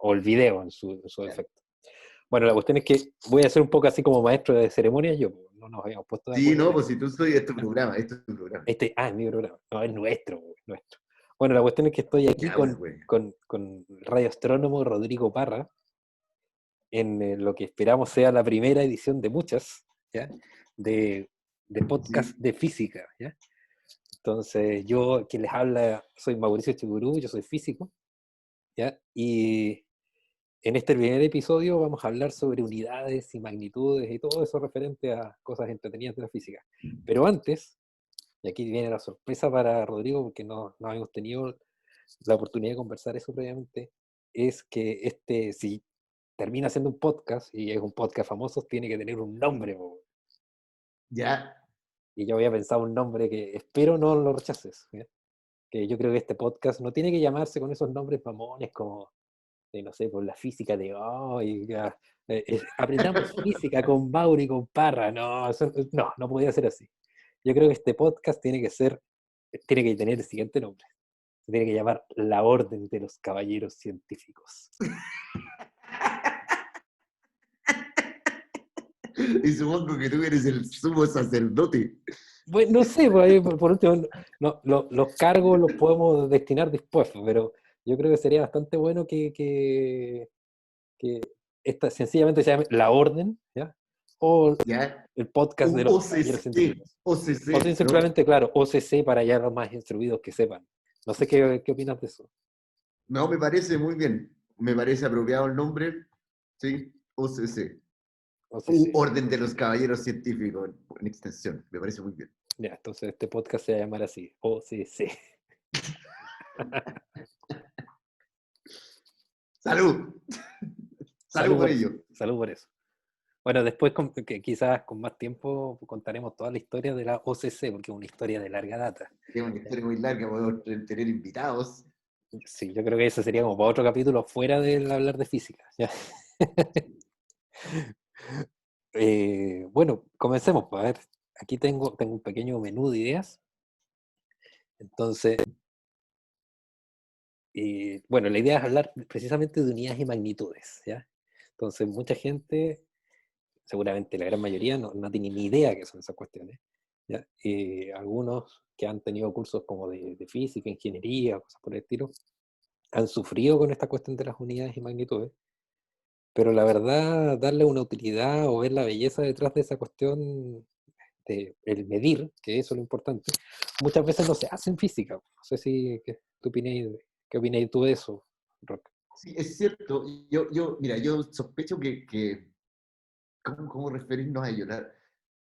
o el video en su Ya. defecto. Bueno, la cuestión es que voy a ser un poco así como maestro de ceremonias, yo no nos habíamos puesto de Sí, acuerdo no, en pues eso. si tú soy, es tu programa, esto es tu programa. Es mi programa, no, es nuestro, nuestro. Bueno, la cuestión es que estoy aquí Ya, pues, güey. con el radioastrónomo Rodrigo Parra, en lo que esperamos sea la primera edición de muchas, ¿ya? De, de podcast Sí. de física, ¿ya? Entonces, yo, quien les habla, soy Mauricio Chigurú, yo soy físico, ¿ya? Y en este primer episodio vamos a hablar sobre unidades y magnitudes y todo eso referente a cosas entretenidas de la física. Pero antes, y aquí viene la sorpresa para Rodrigo, porque no habíamos tenido la oportunidad de conversar eso previamente, es que si termina siendo un podcast, y es un podcast famoso, tiene que tener un nombre, po. Ya. Y yo había pensado un nombre que espero no lo rechaces, ¿ya? Que yo creo que este podcast no tiene que llamarse con esos nombres mamones como, no sé, por la física de hoy, aprendamos física con Mauri y con Parra, no, no podía ser así. Yo creo que este podcast tiene que tener el siguiente nombre. Se tiene que llamar La Orden de los Caballeros Científicos. Y supongo que tú eres el sumo sacerdote. Bueno, no sé, por, ahí, por último, los cargos los podemos destinar después, pero yo creo que sería bastante bueno que esta sencillamente se llame La Orden, ¿ya? O Ya. el podcast de los Caballeros OCC. Científicos. O OCC, ¿no? simplemente, claro, OCC para ya los más instruidos que sepan. No sé qué opinas de eso. No, me parece muy bien. Me parece apropiado el nombre. Sí, OCC. OCC. Orden de los Caballeros Científicos, en extensión. Me parece muy bien. Ya, entonces este podcast se va a llamar así, OCC. ¡Salud! ¡Salud Salud por por eso, ello! salud por eso. Bueno, después que quizás con más tiempo contaremos toda la historia de la OCC, porque es una historia de larga data. Es una historia muy larga, podemos tener invitados. Sí, yo creo que eso sería como para otro capítulo fuera del hablar de física. ¿Ya? Bueno, comencemos. A ver, aquí tengo un pequeño menú de ideas. Entonces, bueno, la idea es hablar precisamente de unidades y magnitudes. ¿Ya? Entonces, mucha gente, seguramente la gran mayoría, no tiene ni idea qué son esas cuestiones. ¿Ya? Algunos que han tenido cursos como de física, ingeniería, cosas por el estilo, han sufrido con esta cuestión de las unidades y magnitudes, pero la verdad, darle una utilidad o ver la belleza detrás de esa cuestión de el medir, que eso es lo importante, muchas veces no se hace en física. No sé si, ¿qué opináis tú de eso, Rock? Sí, es cierto. Mira, yo sospecho que ¿cómo referirnos a ellos?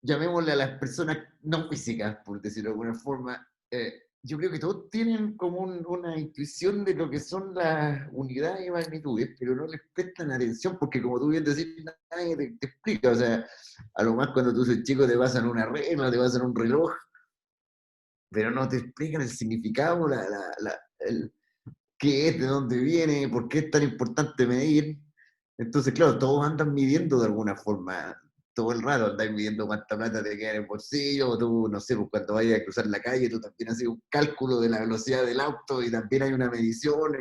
Llamémosle a las personas no físicas, por decirlo de alguna forma. Yo creo que todos tienen como una intuición de lo que son las unidades y magnitudes, pero no les prestan atención porque, como tú bien decís, nadie te explica. O sea, a lo más cuando tú eres chico te pasan una regla, te pasan un reloj, pero no te explican el significado, el qué es, de dónde viene, por qué es tan importante medir. Entonces, claro, todos andan midiendo de alguna forma, todo el rato andáis midiendo cuánta plata te queda en el bolsillo, o tú, no sé, pues cuando vayas a cruzar la calle, tú también haces un cálculo de la velocidad del auto y también hay una medición,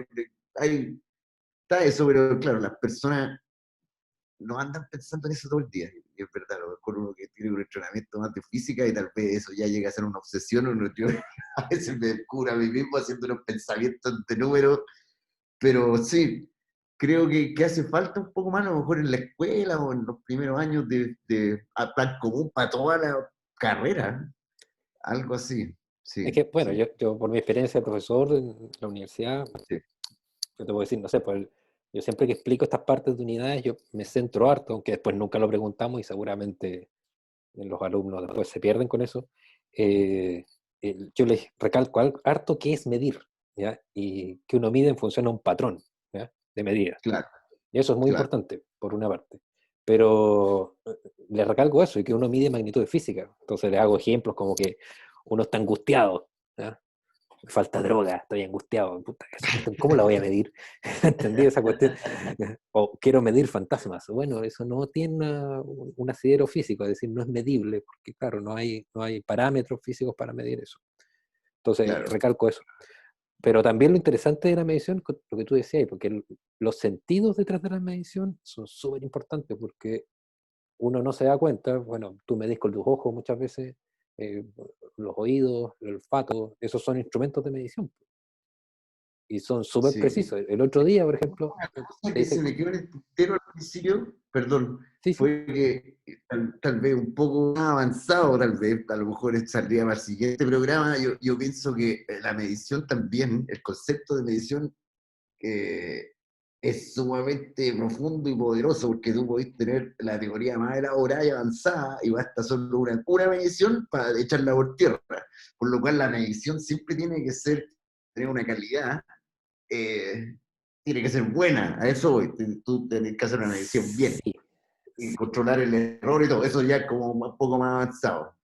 está eso, pero claro, las personas no andan pensando en eso todo el día. Y es verdad, a lo mejor uno que tiene un entrenamiento más de física y tal vez eso ya llega a ser una obsesión, yo a veces me descubro a mí mismo haciendo unos pensamientos de números, pero sí, creo que hace falta un poco más, a lo mejor en la escuela o en los primeros años a plan común para toda la carrera, algo así. Es Sí, que, bueno, sí, yo por mi experiencia de profesor en la universidad, sí. yo te puedo decir, no sé, pues yo siempre que explico estas partes de unidades, yo me centro harto, aunque después nunca lo preguntamos y seguramente los alumnos después se pierden con eso. eh, yo les recalco harto qué es medir, ¿ya? Y que uno mide en función a un patrón, ¿ya? De medida. Claro, Y eso es muy claro. importante, por una parte. Pero le recalco eso, y que uno mide magnitudes físicas. Entonces le hago ejemplos como que uno está angustiado, ¿ya? Me falta droga, estoy angustiado. Puta, esa cuestión, ¿cómo la voy a medir? ¿Entendí esa cuestión? O quiero medir fantasmas. Bueno, eso no tiene un asidero físico, es decir, no es medible, porque claro, no hay parámetros físicos para medir eso. Entonces, Claro. recalco eso. Pero también lo interesante de la medición, lo que tú decías, porque los sentidos detrás de la medición son súper importantes, porque uno no se da cuenta, bueno, tú medís con los ojos muchas veces, eh, los oídos, el olfato, esos son instrumentos de medición y son súper Sí. precisos. El otro día, por ejemplo, Una cosa te que dice, se me quedó en el tintero al principio, perdón, sí, sí, fue que tal vez un poco más avanzado, tal vez, a lo mejor saldría para el siguiente programa, yo pienso que la medición también, el concepto de medición eh, es sumamente profundo y poderoso, porque tú podés tener la teoría más elaborada y avanzada y basta solo una medición para echarla por tierra, por lo cual la medición siempre tiene que tener una calidad, eh, tiene que ser buena, a eso voy. Tú tenés que hacer una medición bien sí, y sí. controlar el error y todo, eso ya es como un poco más avanzado.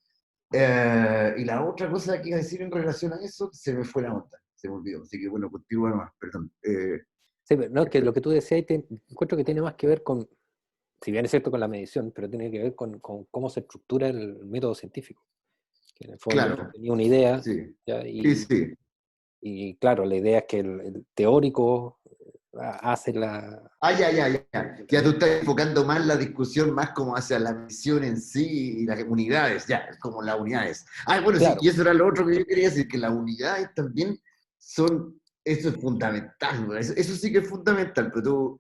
Y la otra cosa que iba a decir en relación a eso, se me fue la onda, se me olvidó, así que bueno, continúa nomás, perdón. Sí, pero no, que lo que tú decías, encuentro que tiene más que ver con, si bien es cierto con la medición, pero tiene que ver con cómo se estructura el método científico. Que en el fondo Claro, tenía una idea, sí, ¿ya? sí, sí. Y claro, la idea es que el teórico hace Ya, ya, ya. Ya tú ¿ya? estás enfocando más la discusión más como hacia la misión en sí y las unidades, ya, como las unidades. Bueno, sí, Claro, y eso era lo otro que yo quería decir, que las unidades también eso es fundamental, ¿no? Eso sí que es fundamental, pero tú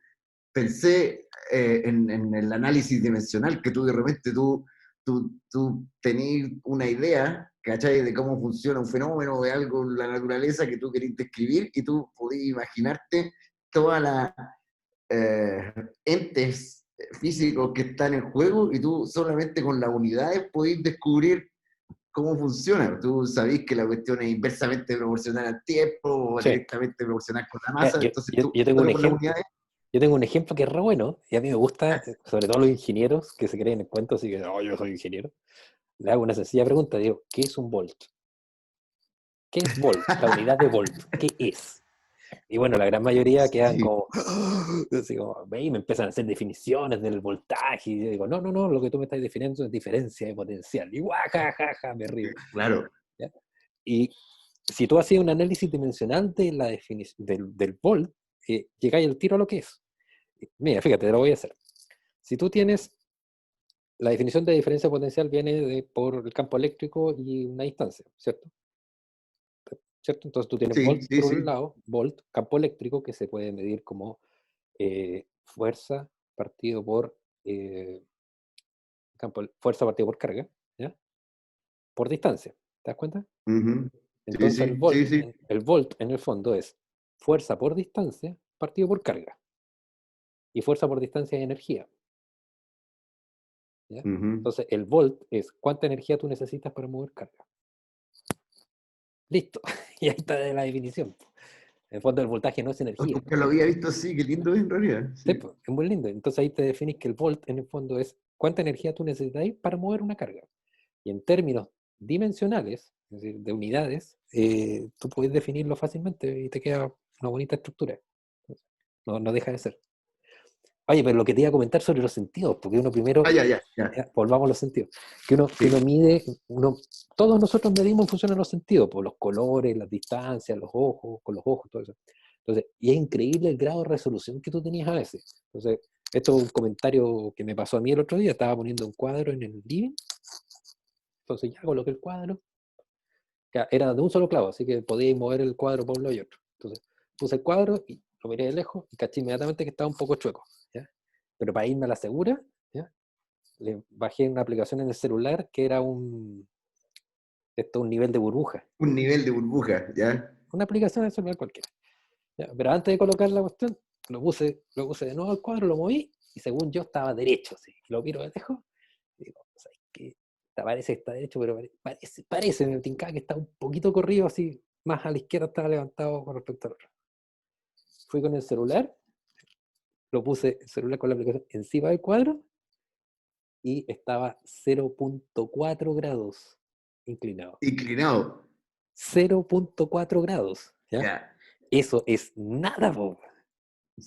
pensé en el análisis dimensional, que tú de repente tú tenías una idea, ¿cachai? De cómo funciona un fenómeno, de algo en la naturaleza que tú querías describir y tú podías imaginarte toda la entes físicos que están en juego y tú solamente con las unidades podés descubrir cómo funciona. Tú sabés que la cuestión es inversamente proporcional al tiempo o sí. directamente proporcional con la Mira, masa, entonces tú yo tengo un solo con las ejemplo. unidades. Yo tengo un ejemplo que es re bueno, y a mí me gusta, sobre todo los ingenieros que se creen en el cuento, así que no, yo soy ingeniero. Le hago una sencilla pregunta, digo, ¿qué es un volt? ¿Qué es volt? La unidad de volt, ¿qué es? Y bueno, la gran mayoría quedan Sí, como, así como, ve, y me empiezan a hacer definiciones del voltaje, y yo digo, no, no, no, lo que tú me estás definiendo es diferencia de potencial. Y guau, ja, ja, ja, me río. claro. ¿Ya? Y si tú hacías un análisis dimensional de la definición del volt, llegáis al tiro a lo que es. Mira, fíjate, te lo voy a hacer. Si tú tienes, la definición de diferencia potencial viene por el campo eléctrico y una distancia, ¿cierto? ¿Cierto? Entonces tú tienes Sí, volt sí, por un sí. lado, volt, campo eléctrico, que se puede medir como fuerza partido por fuerza partido por carga, ¿ya? Por distancia, ¿te das cuenta? Ujú. Sí, Entonces sí, sí, sí. el volt en el fondo es fuerza por distancia partido por carga. Y fuerza por distancia es energía, ¿ya? Ujú. Entonces el volt es cuánta energía tú necesitas para mover carga. Listo. Y ahí está la definición. En el fondo el voltaje no es Oh, energía. nunca lo había visto así, qué lindo en realidad. Sí, Sí. pues, es muy lindo. Entonces ahí te definís que el volt en el fondo es cuánta energía tú necesitas para mover una carga. Y en términos dimensionales, es decir, de unidades, tú puedes definirlo fácilmente y te queda una bonita estructura. No, no deja de ser. Oye, pero lo que te iba a comentar sobre los sentidos, porque uno primero, Ya, ya, ya. ya, volvamos a los sentidos, que uno Sí. mide, todos nosotros medimos en función de los sentidos, por los colores, las distancias, los ojos, con los ojos, todo eso. Entonces, y es increíble el grado de resolución que tú tenías a veces. Entonces, esto es un comentario que me pasó a mí el otro día, estaba poniendo un cuadro en el living, entonces ya coloqué el cuadro, ya, era de un solo clavo, así que podía mover el cuadro por un lado y otro. Entonces, puse el cuadro y lo miré de lejos y caché inmediatamente que estaba un poco chueco, ¿ya? Pero para irme a la segura, ¿ya? Le bajé una aplicación en el celular que era un nivel de burbuja. Un nivel de burbuja, ¿ya? Una aplicación en el celular cualquiera. ¿Ya? Pero antes de colocar la cuestión, lo puse de nuevo al cuadro, lo moví y según yo estaba derecho. ¿Sí? Lo miro de lejos y digo, ¿sabes qué? Parece que está derecho, pero me tincaba que está un poquito corrido, así, más a la izquierda estaba levantado con respecto al otro. Fui con el celular, lo puse el celular con la aplicación encima del cuadro y estaba 0,4 grados inclinado. Inclinado. 0,4 grados, ¿ya? Ya. Eso es nada, po.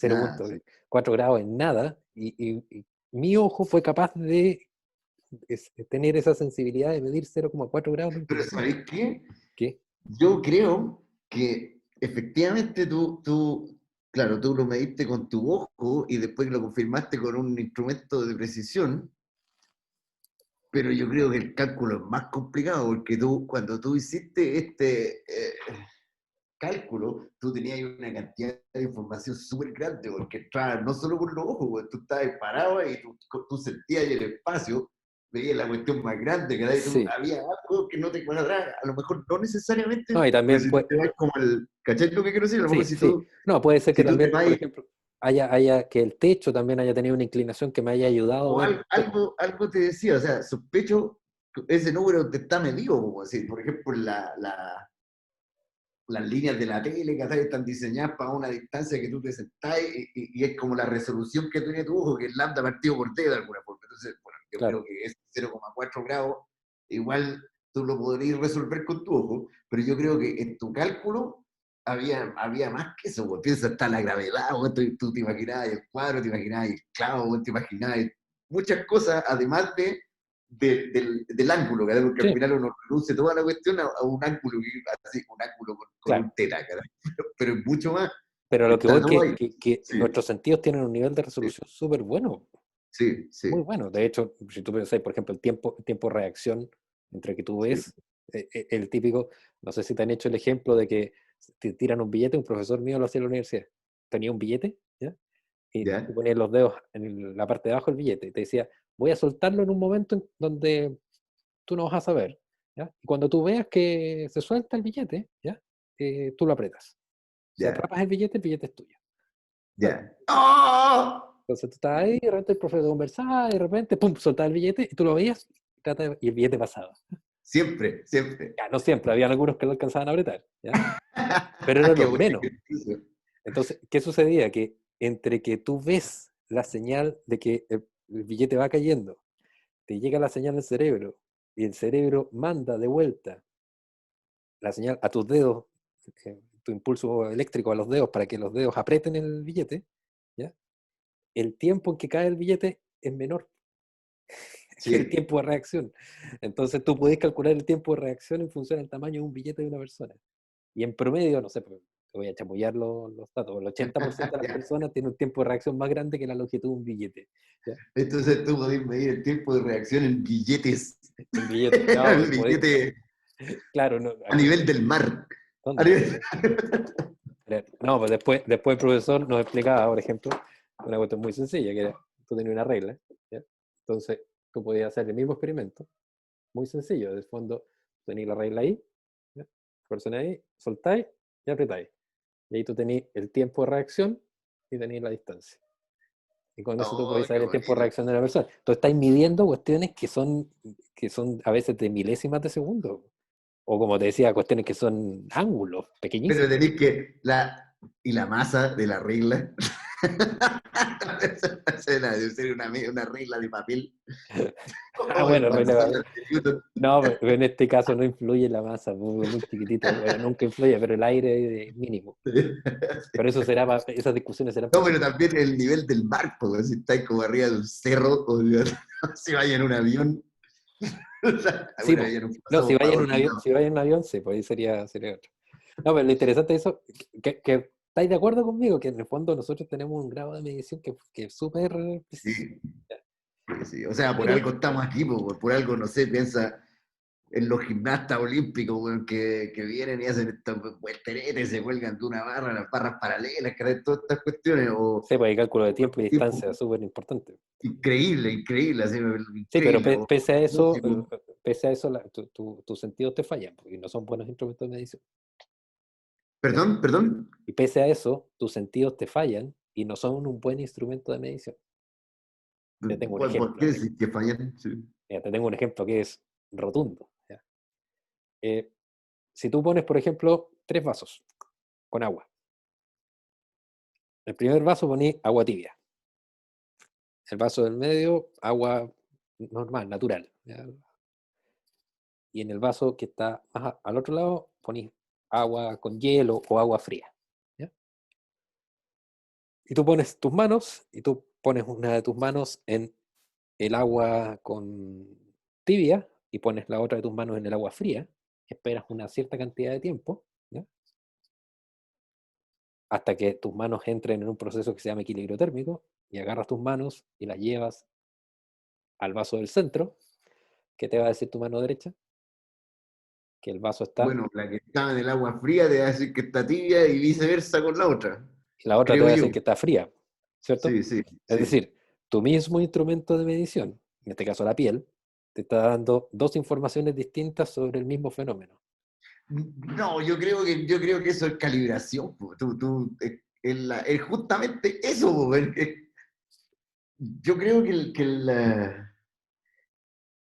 Nada, sí. 0,4 grados es nada, y mi ojo fue capaz de tener esa sensibilidad de medir 0,4 grados de Pero inclinación. ¿sabéis qué? ¿Qué? Yo creo que efectivamente claro, tú lo mediste con tu ojo y después lo confirmaste con un instrumento de precisión, pero yo creo que el cálculo es más complicado porque cuando tú hiciste cálculo, tú tenías una cantidad de información súper grande, porque entraba no solo por los ojos, porque tú estabas parado y tú sentías el espacio, veías la cuestión más grande, que Sí. había algo que no te cuadraba, a lo mejor no necesariamente, No, y pero también si tú te vas como ¿cachai lo que quiero decir? A lo mejor sí, sí. No, puede ser que si tú te también, vas por ejemplo, haya que el techo también haya tenido una inclinación que me haya ayudado a o ver mejor. algo te decía, o sea, sospecho que ese número te está medido, como decir, por ejemplo, las líneas de la tele, ¿cachai? Están diseñadas para una distancia que tú te sentás y es como la resolución que tiene tu ojo, que es lambda partido por t de alguna forma. Entonces, bueno, yo Claro. creo que es 0,4 grados, igual tú lo podrías resolver con tu ojo, pero yo creo que en tu cálculo había más que eso, pues. Piensa, está la gravedad, pues, tú te imaginabas el cuadro, te imaginabas el clavo, pues, te imaginabas muchas cosas, además del ángulo, ¿verdad? Porque al Sí, final uno reduce toda la cuestión a un ángulo, así, un ángulo con claro. un teta, ¿verdad? Pero es mucho más, Pero lo que voy está es todo ahí. que Sí, nuestros sentidos tienen un nivel de sí, resolución súper bueno, sí, muy sí, bueno. De hecho, si tú pensás, por ejemplo, el tiempo de reacción entre que tú sí. ves, el típico, no sé si te han hecho el ejemplo de que te tiran un billete, un profesor mío lo hacía en la universidad. Tenía un billete, ¿ya? Y tú ¿Ya? ponías los dedos en la parte de abajo del billete y te decía, voy a soltarlo en un momento en donde tú no vas a saber, ¿ya? Y cuando tú veas que se suelta el billete, ¿ya? Tú lo apretas. Si ¿Ya? atrapas el billete es tuyo. Claro. ¿Ya? ¡Oh! Entonces tú estabas ahí, de repente el profesor conversaba, y de repente, pum, soltaba el billete y tú lo veías y el billete pasaba. Siempre, siempre. Ya, no siempre, habían algunos que lo alcanzaban a apretar, ¿ya? Pero eran Qué los buen menos. ejercicio. Entonces, ¿qué sucedía? Que entre que tú ves la señal de que el billete va cayendo, te llega la señal al cerebro y el cerebro manda de vuelta la señal a tus dedos, tu impulso eléctrico a los dedos para que los dedos aprieten el billete, ¿ya? El tiempo en que cae el billete es menor que el Sí. tiempo de reacción. Entonces tú puedes calcular el tiempo de reacción en función del tamaño de un billete de una persona. Y en promedio, no sé, pues, te voy a chamullar los datos, el 80% de las Ya. personas tiene un tiempo de reacción más grande que la longitud de un billete. ¿Ya? Entonces tú podés medir el tiempo de reacción en billetes. En billete, no, El billete claro, no, a nivel del mar. A ¿dónde? nivel- No, pues después el profesor nos explicaba, por ejemplo, una cuestión muy sencilla, que era, tú tenías una regla, ¿ya? Entonces tú podías hacer el mismo experimento, muy sencillo, de fondo tenías la regla ahí, ¿ya? Presionáis ahí, soltáis y apretáis. Y ahí tú tenías el tiempo de reacción y tenías la distancia. Y con eso tú Oh, podés qué saber el tiempo de bonito. reacción de la persona. Tú estás midiendo cuestiones que son a veces de milésimas de segundo. O como te decía, cuestiones que son ángulos Pero pequeñísimos. tenéis que y la masa de la regla. Debe ser una regla de papel. Ah, Oh, el bueno, manzana de Newton. no, pero en este caso no influye la masa, muy, muy chiquitito. Bueno, nunca influye, pero el aire es mínimo. Pero eso será esas discusiones serán No, para otro pero día. también el nivel del mar, porque si estáis como arriba de un cerro, o si vaya en un avión, Sí, alguna pues. vez nos No, si pasamos vaya para en un otro avión, lado. si vaya en un avión, sí, pues ahí sería otro. No, pero lo interesante de eso, que estáis de acuerdo conmigo, que en el fondo nosotros tenemos un grado de medición que es súper preciso. Sí, sí, sí. O sea, por Pero, algo estamos aquí, por algo, no sé, piensa en los gimnastas olímpicos, weón, que vienen y hacen estos vuelteretes, se cuelgan de una barra, las barras paralelas, que todas estas cuestiones, sí, pues hay cálculo de o tiempo y tipo, distancia, súper importante. increíble, increíble, así, Sí, pero increíble, pese a eso, músicos. tus sentidos te fallan, porque no son buenos instrumentos de medición. ¿Ya? Perdón, perdón. Y pese a eso, tus sentidos te fallan y no son un buen instrumento de medición. Te tengo un ¿Por qué ejemplo. decir que fallan? Sí. Mira, te tengo un ejemplo que es rotundo. ¿Ya? Eh, si tú pones, por ejemplo, tres vasos con agua. El primer vaso poní agua tibia. El vaso del medio, agua normal, natural. ¿Ya? Y en el vaso que está más al otro lado, ponís agua con hielo o agua fría. ¿Ya? Y tú pones tus manos y tú pones una de tus manos en el agua con tibia y pones la otra de tus manos en el agua fría. Esperas una cierta cantidad de tiempo. ¿Ya? hasta que tus manos entren en un proceso que se llama equilibrio térmico, y agarras tus manos y las llevas al vaso del centro. ¿Qué te va a decir tu mano derecha? Que el vaso está, Bueno, la que estaba en el agua fría te va a decir que está tibia y viceversa con la otra, y la otra te creo va a yo. decir que está fría, ¿cierto? Sí, sí, Es sí. decir, tu mismo instrumento de medición, en este caso la piel, te está dando dos informaciones distintas sobre el mismo fenómeno. No, yo creo que eso es calibración, po. Es justamente eso, po. Yo creo que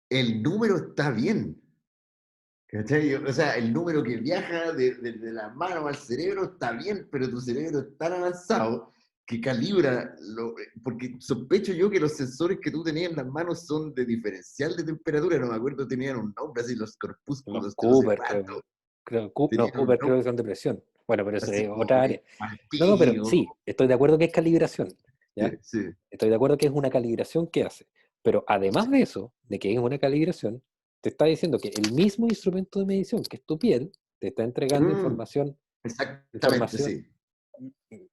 el número está bien. ¿Cachai? O sea, el número que viaja desde la mano al cerebro está bien, pero tu cerebro es tan avanzado que calibra, porque sospecho yo que los sensores que tú tenías en las manos son de diferencial de temperatura, no me acuerdo, tenían un nombre así, los Los corpúsculos de no sé Cooper, cuánto, no, tenían un Cooper creo nombre que son de presión. Bueno, pero eso así es como otra área. de No, no, pero martillo. sí, estoy de acuerdo que es calibración, Sí, ¿ya? sí. Estoy de acuerdo que es una calibración que hace. Pero además de eso, de que es una calibración, te está diciendo que el mismo instrumento de medición, que es tu piel, te está entregando Mm, información, exactamente, información sí.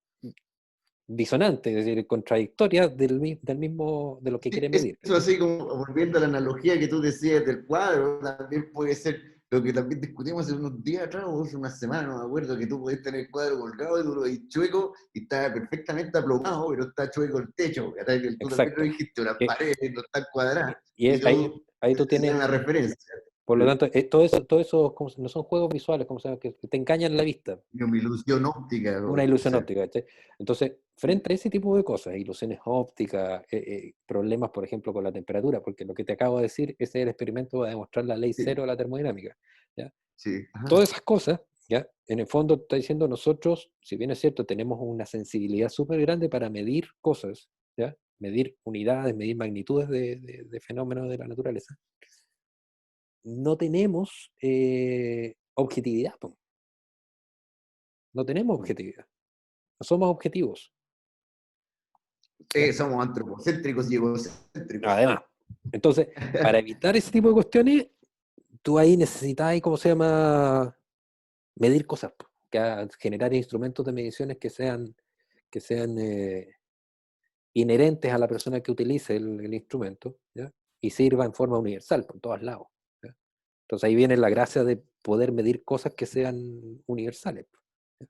disonante, es decir, contradictoria del mismo, de lo que quiere medir, Eso ¿cachai? así como volviendo a la analogía que tú decías del cuadro, también puede ser lo que también discutimos hace unos días atrás, o hace unas semanas, no me acuerdo, que tú podés tener el cuadro colgado y tú lo ves chueco y está perfectamente aplomado, pero está chueco el techo, ¿cachai? Que tú también lo Exacto. dijiste, las Eh, paredes no están cuadradas, y y ahí tú esa es tienes, una referencia. por lo tanto, todo eso no son juegos visuales, como se llama, que te engañan la vista. Mi ilusión óptica, Una o ilusión sea, óptica, ¿cachai? Entonces, frente a ese tipo de cosas, ilusiones ópticas, problemas, por ejemplo, con la temperatura, porque lo que te acabo de decir, ese es el experimento va a demostrar la ley sí, cero de la termodinámica, ¿ya? sí, Todas ajá. esas cosas, ¿ya? En el fondo está diciendo nosotros, si bien es cierto, tenemos una sensibilidad súper grande para medir cosas, ¿ya? Medir unidades, medir magnitudes de fenómenos de la naturaleza, no tenemos objetividad, po. No tenemos objetividad, no somos objetivos, ¿ya? Somos antropocéntricos y egocéntricos. Además, entonces, para evitar ese tipo de cuestiones, tú ahí necesitas, ¿cómo se llama? Medir cosas, po, generar instrumentos de mediciones que sean inherentes a la persona que utilice el instrumento, ¿ya? Y sirva en forma universal por todos lados, ¿ya? Entonces ahí viene la gracia de poder medir cosas que sean universales, ¿ya?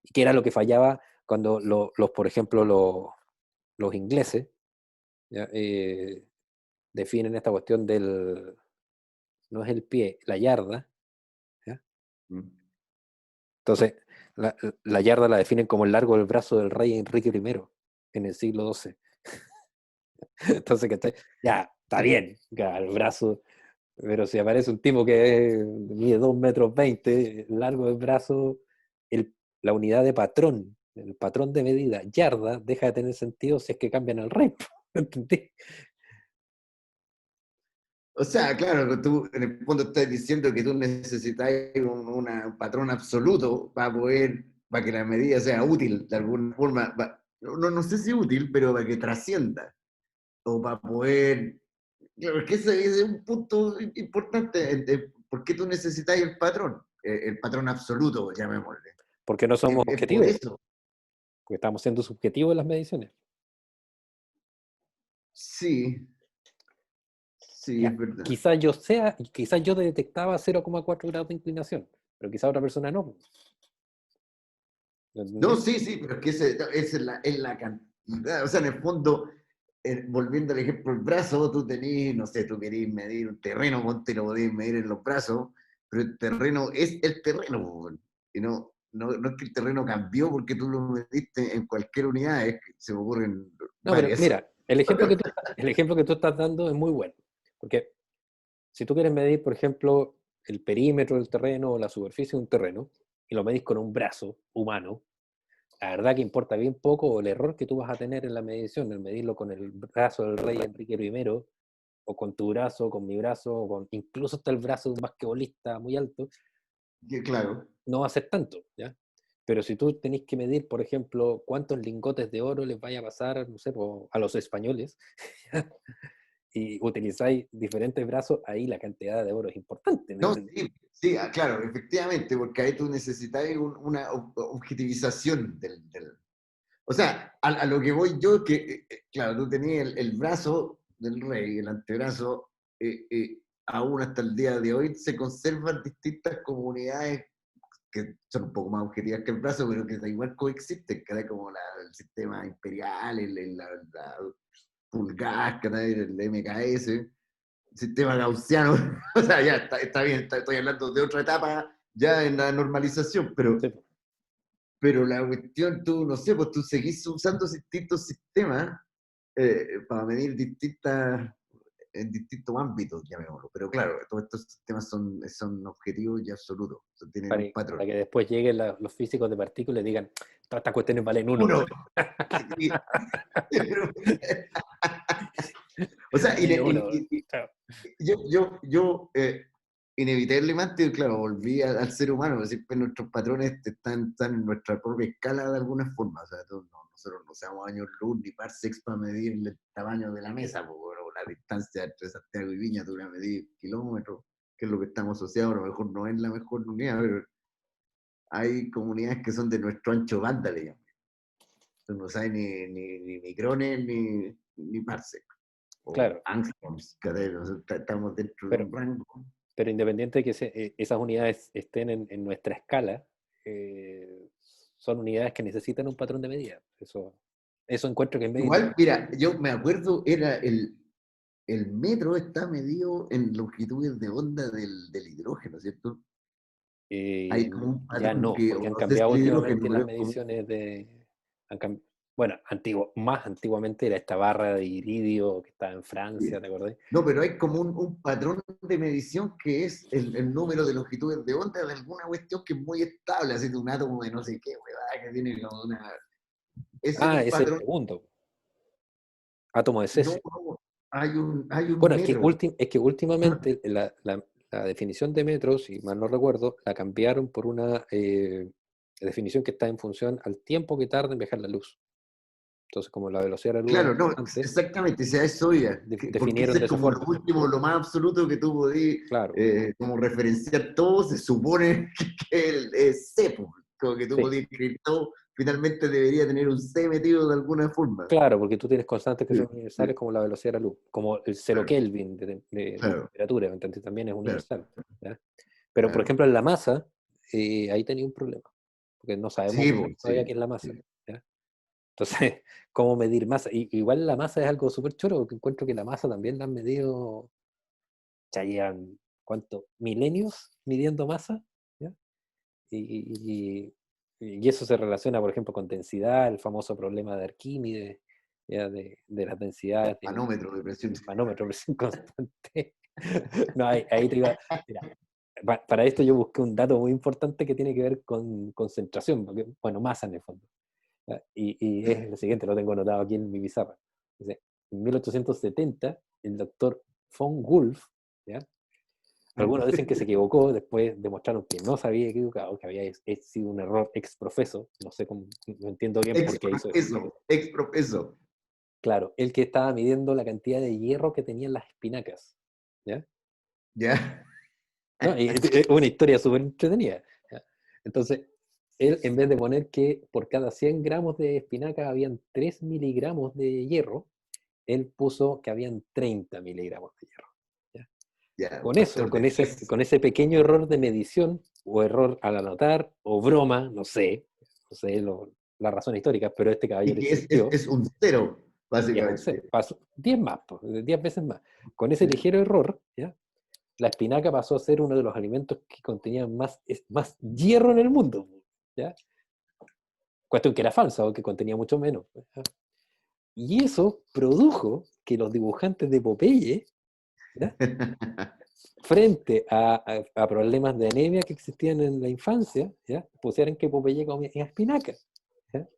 Y que era lo que fallaba cuando por ejemplo, los ingleses, ¿ya? Definen esta cuestión no es el pie, la yarda, ¿ya? Mm. Entonces, la yarda la definen como el largo del brazo del rey Enrique I en el siglo XII. Entonces, ¿cachai? Ya, está bien, ya, el brazo, pero si aparece un tipo que mide 2,20 m, largo del brazo, la unidad de patrón, el patrón de medida, yarda, deja de tener sentido si es que cambian el rey. ¿Entendí? O sea, claro, que tú en el fondo estás diciendo que tú necesitas un patrón absoluto para que la medida sea útil de alguna forma. No sé si útil, pero para que trascienda. O para poder. Claro, es que ese es un punto importante. ¿Por qué tú necesitas el patrón? El patrón absoluto, llamémosle. Porque no somos Es por objetivos, eso. porque estamos siendo subjetivos en las mediciones. Sí, sí, Ya, es verdad. quizás yo detectaba 0,4 grados de inclinación, pero quizás otra persona no. ¿Me No, entendí? sí, sí, pero es que es la cantidad. O sea, en el fondo, volviendo al ejemplo del brazo, tú tenés, no sé, tú querés medir un terreno, ponte lo podés medir en los brazos, pero el terreno es el terreno, po, weón. Y no es que el terreno cambió porque tú lo mediste en cualquier unidad, es que se me ocurren No, pero varias. mira, el ejemplo que tú estás dando es muy bueno, porque si tú quieres medir, por ejemplo, el perímetro del terreno o la superficie de un terreno, y lo medís con un brazo humano, la verdad que importa bien poco el error que tú vas a tener en la medición, el medirlo con el brazo del rey Enrique I, o con tu brazo, con mi brazo, o incluso hasta el brazo de un basquetbolista muy alto, Claro, no va a ser tanto, ¿ya? Pero si tú tenés que medir, por ejemplo, cuántos lingotes de oro les vaya a pasar, no sé, a los españoles, y utilizáis diferentes brazos, ahí la cantidad de oro es importante, ¿me No, entiendes? sí, sí, claro, efectivamente, porque ahí tú necesitas una objetivización O sea, a lo que voy yo, que, claro, tú tenías el brazo del rey, el antebrazo, aún hasta el día de hoy se conservan distintas comunidades que son un poco más objetivas que el brazo, pero que da igual coexisten, cada como el sistema imperial, la pulgar, el MKS, sistema gaussiano, o sea, ya está bien, estoy hablando de otra etapa ya en la normalización, Sí, pero la cuestión, tú, no sé, pues tú seguís usando distintos sistemas para medir en distintos ámbitos, llamémoslo. Pero claro, todos estos sistemas son objetivos y absolutos, o sea, tienen un patrón. para que después lleguen los físicos de partículas y digan, todas estas cuestiones valen uno. Uno. Sí. O sea, Vale uno. Chao. yo inevitablemente, claro, volví al ser humano, pero siempre nuestros patrones están en nuestra propia escala de alguna forma. O sea, nosotros no seamos años luz ni parsecs para medir el tamaño de la mesa, porque bueno, la distancia entre Santiago y Viña dura medir kilómetros, que es lo que estamos asociados, a lo mejor no es la mejor unidad, pero hay comunidades que son de nuestro ancho banda, le llaman. Entonces no sabe ni micrones ni parsec o Claro, angstroms, que estamos dentro de pero, un rango. pero independiente de que esas unidades estén en nuestra escala, eh, son unidades que necesitan un patrón de medida. Eso encuentro que es medio Igual, interesante. mira, yo me acuerdo, era el metro está medido en longitudes de onda del hidrógeno, ¿cierto? Hay como un Ya patrón no, que, porque o han no sé si cambiado el últimamente hidrógeno las es como... mediciones bueno, más antiguamente era esta barra de iridio que estaba en Francia, ¿te acordás? No, pero hay como un patrón de medición que es el número de longitudes de onda de alguna cuestión que es muy estable, así de un átomo de no sé qué, huevada, que tiene como una... Ese es Ah, un es el patrón. segundo, átomo de No, cesio. no, hay un Bueno, metro. es que últimamente la definición de metro, si mal no recuerdo, la cambiaron por una definición que está en función al tiempo que tarda en viajar la luz. Entonces, como la velocidad de la luz era Claro, no, constante, exactamente, o sea, eso ya, porque definieron ese de es esa como lo forma. último, lo más absoluto que tú podías Claro, como referenciar todo, se supone que es C, pues, como que tú sí, podías escribir todo, finalmente debería tener un C metido de alguna forma. claro, porque tú tienes constantes que Sí, son sí, universales como la velocidad de la luz, como el cero claro, Kelvin de claro, temperatura, ¿me entiendes? También es claro, universal. ¿Ya? Pero, por claro. ejemplo, en la masa, ahí tenía un problema, porque no sabemos Sí, muy bien pues, todavía sí, qué es la masa. sí. ¿Ya? Entonces, ¿cómo medir masa? Igual la masa es algo súper choro, porque encuentro que la masa también la han medido, ya llevan, ¿cuánto? ¿Milenios midiendo masa? ¿Ya? Y, y eso se relaciona, por ejemplo, con densidad, el famoso problema de Arquímedes, ¿ya? De las densidades Manómetro de presión. del manómetro de presión constante. No, ahí te iba, mira, para esto yo busqué un dato muy importante que tiene que ver con concentración, porque, bueno, masa en el fondo. ¿Ya? Y es el siguiente, lo tengo anotado aquí en mi pizarra. Dice, en 1870, el doctor von Wolf, ¿ya? Algunos dicen que se equivocó, después demostraron que no se había equivocado, que había sido un error ex profeso, no sé cómo, no entiendo bien por qué hizo eso. Exprofeso. Claro, el que estaba midiendo la cantidad de hierro que tenían las espinacas, ¿ya? ¿Ya? ¿No? Y es una historia súper entretenida, ¿ya? Entonces, él, en vez de poner que por cada 100 gramos de espinaca habían 3 miligramos de hierro, él puso que habían 30 miligramos de hierro. ¿Ya? Ya, un Con eso, factor de 10. con ese pequeño error de medición, o error al anotar, o broma, no sé la razón histórica, pero este Y caballero que es, insistió, es un cero, y es un cero, básicamente. pasó 10 más, 10 veces más. Con ese Sí. ligero error, ¿ya? La espinaca pasó a ser uno de los alimentos que contenía más hierro en el mundo, ¿ya? Cuestión que era falsa, o que contenía mucho menos. ¿Ya? Y eso produjo que los dibujantes de Popeye, ¿ya? Frente a problemas de anemia que existían en la infancia, ¿ya? Pusieran que Popeye comía espinaca, ¿ya?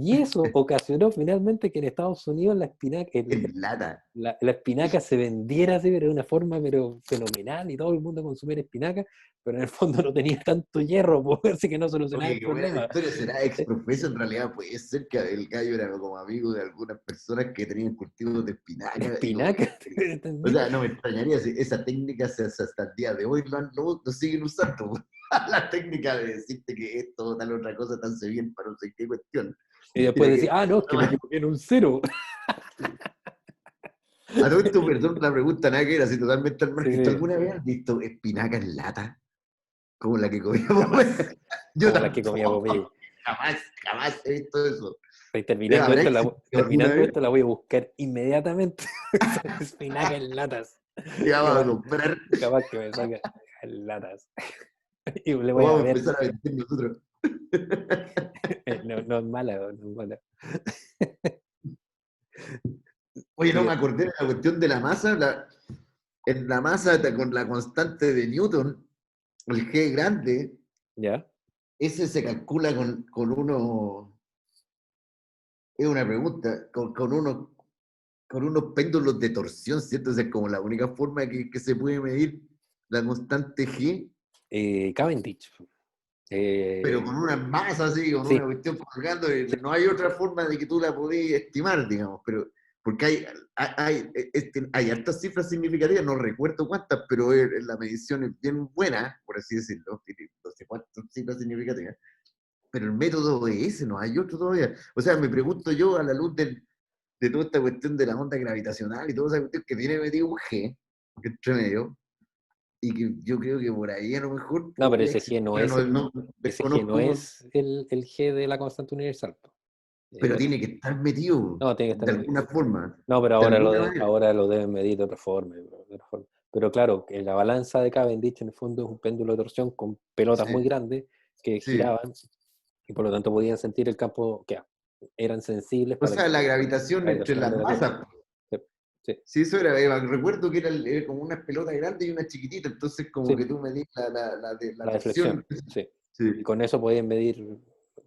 Y eso ocasionó finalmente que en Estados Unidos la espinaca, En lata. la espinaca se vendiera así, pero de una forma pero fenomenal y todo el mundo consumiera espinaca, pero en el fondo no tenía tanto hierro, pues, así que no solucionaba Oye, el qué buena la problema. historia. ¿Será exprofeso? En realidad puede ser que el gallo era como amigo de algunas personas que tenían cultivos de De espinaca. Y como espinaca, o ¿entendí? sea, no me extrañaría si esa técnica hasta el día de hoy lo siguen usando. La técnica de decirte que esto o tal otra cosa tan se bien para no sé qué cuestión. Y después Mira decía, que, ah, no, es que me equivoqué en un cero. a todo esto, perdón, la pregunta nada que era así totalmente al Sí, margen. ¿Tú sí, alguna vez has visto espinaca en lata? Como la que comíamos. jamás, Yo como la que comía tampoco. Popeye. Jamás, jamás he visto eso. Estoy terminando ¿Habrá esto, existido alguna terminando vez? esto la voy a buscar inmediatamente. Espinaca en latas. Y vamos a Capaz, comprar. capaz que me salga en latas. Y le O voy a vamos a ver. empezar a vender nosotros. No, no es mala, no es mala. Oye, no Sí, me acordé de la cuestión de la masa. En la masa con la constante de Newton, el G grande, ¿ya? ese se calcula con uno. Es una pregunta, con unos péndulos de torsión, ¿cierto? O sea, es como la única forma que se puede medir la constante G, Cavendish. pero con una masa así, con una Sí, cuestión colgando, y sí, no hay otra forma de que tú la podías estimar, digamos, pero porque hay hartas cifras significativas, no recuerdo cuántas, pero la medición es bien buena, por así decirlo, tiene no sé cuántas cifras significativas, pero el método es ese, no hay otro todavía. O sea, me pregunto yo a la luz de toda esta cuestión de la onda gravitacional y toda esa cuestión que tiene metido un G entre medio, y que yo creo que por ahí a lo mejor no, pero podría ese existir, G no pero es no, el, no ese G no desconozco, es el G de la constante universal, po. pero Otro. tiene que estar metido No, tiene que estar de metido. alguna forma, No, pero de alguna manera. ahora lo deben medir de otra forma. De otra forma. Pero claro, que la balanza de Cavendish en el fondo es un péndulo de torsión con pelotas muy Sí, grandes que sí. giraban y por lo tanto podían sentir el campo que eran sensibles O para el sea, la campo gravitación entre gravitacional las de la Tierra. masas. Sí, sí, Sí, eso era, recuerdo que era como una pelota grande y una chiquitita, entonces como sí, que tú medís la la torsión. deflexión, sí. Y Sí. con eso podían medir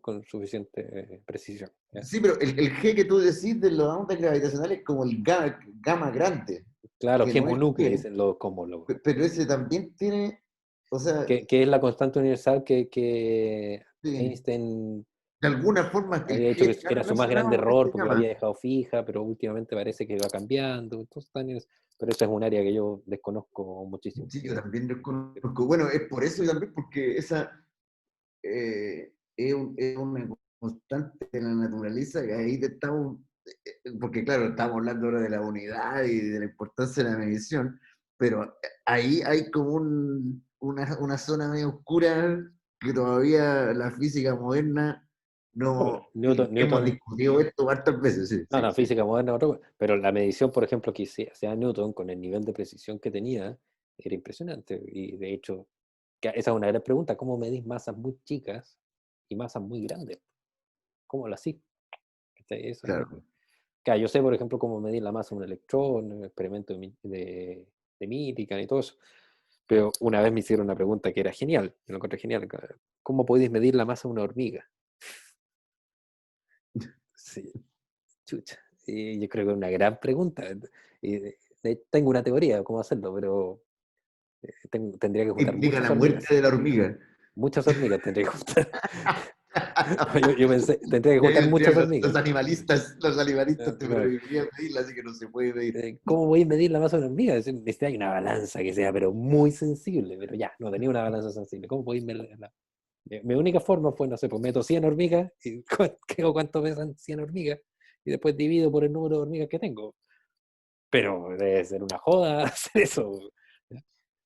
con suficiente precisión. ¿Ya? Sí, pero el G que tú decís de las ondas gravitacionales es como el gamma grande, Claro, que no es G-mu-nu que le G, dicen los cosmólogos, pero ese también tiene, o sea, que es la constante universal que sí, Einstein de alguna forma el había dicho que G está era su más grande relacionado con error este porque la había gamma. dejado fija, pero últimamente parece que va cambiando. Entonces, pero eso es un área que yo desconozco muchísimo. Sí, yo también lo conozco. Bueno, es por eso y también porque esa es una constante de la naturaleza que ahí estamos, porque claro, estamos hablando ahora de la unidad y de la importancia de la medición, pero ahí hay como una zona medio oscura que todavía la física moderna No, pero no, y Newton, hemos Newton, discutido esto hartas veces, sí, no, sí, no, sí. física moderna, pero la medición, por ejemplo, que sea Newton con el nivel de precisión que tenía, era impresionante. Y de hecho, esa es una gran pregunta, ¿cómo medís masas muy chicas y masas muy grandes? ¿Cómo lo hacís? Eso es Claro. claro, yo sé, por ejemplo, cómo medir la masa de un electrón, un experimento de Millikan y todo eso. Pero una vez me hicieron una pregunta que era genial, me lo encontré genial. ¿Cómo podéis medir la masa de una hormiga? Sí, chucha. Y yo creo que es una gran pregunta. Y tengo una teoría de cómo hacerlo, pero tendría que juntar Implica la muerte hormigas. de la hormiga. Muchas hormigas tendría que juntar. Yo pensé, tendría que Y ahí juntar vendrían muchas hormigas. los animalistas te Claro. prohibirían medirla, así que no se puede medir. ¿Cómo voy a medir la masa de una hormiga? Es decir, necesita una balanza que sea, pero muy sensible. Pero ya, no tenía una balanza sensible. ¿Cómo podéis medirla? Mi única forma fue, no sé, pues meto 100 hormigas y creo cuánto pesan 100 hormigas y después divido por el número de hormigas que tengo. Pero debe ser una joda hacer eso.